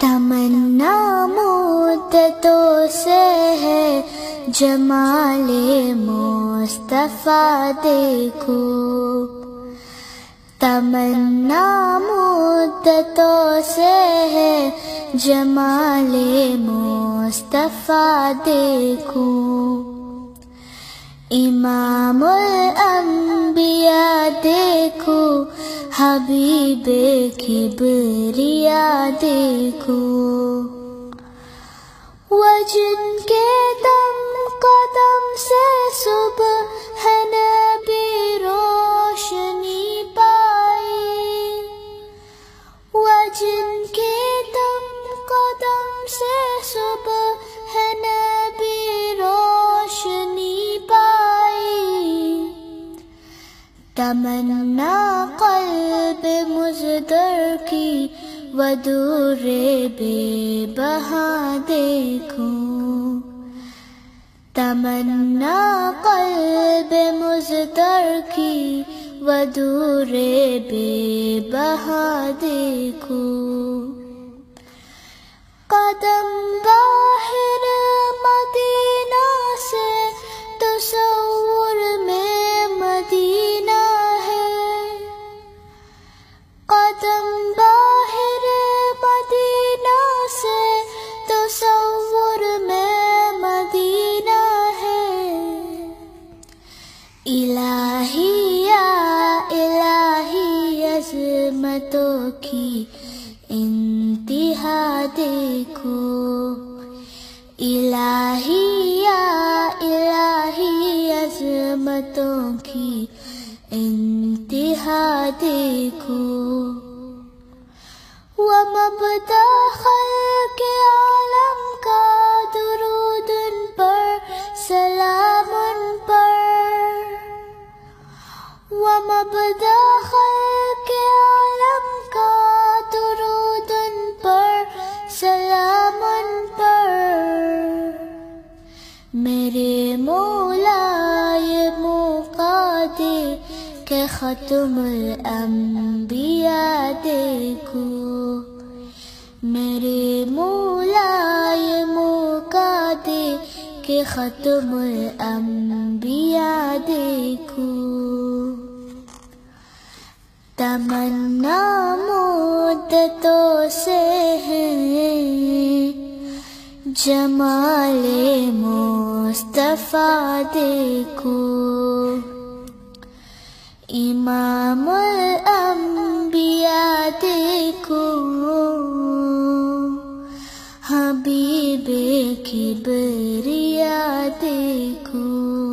تمنا مدتوں سے ہے جمال مصطفیٰ دیکھو، تمنا مدتوں سے ہے جمال مصطفیٰ دیکھو، امام الانبیاء دیکھو، حبیب کبریا دیکھو، وہ جن کے دم قدم سے صبح ہے نبی روشنی پائی، وہ جن کے دم قدم سے صبح ہے نبی روشنی پائی، تمنا قلب مزدر کی ودور بے بہا دیکھو، تمنا قلب مزدر کی ودور بے بہا دیکھو، قدم باہر مدینہ سے تصور میں مدینہ ہے، قدم باہر مدینہ سے تصور میں مدینہ ہے، الہی یا الہی عظمتوں کی انتہا دیکھو، الہی یا الہی عظمتوں کی انتہا دیکھو، ومبدأ خلق عالم کا درود ان پر سلام ان پر، ومبدأ خلق عالم کا درود ان پر سلام ان پر، میرے مولا یہ موقع دے کہ ختم الانبیاء دیکھو، میرے مولا یہ موقع دے کہ ختم الانبیاء دیکھو، تمنا مدتوں سے ہے جمال مصطفیٰ دیکھو، امام الانبیاء دیکھو، حبیب کبریا دیکھو۔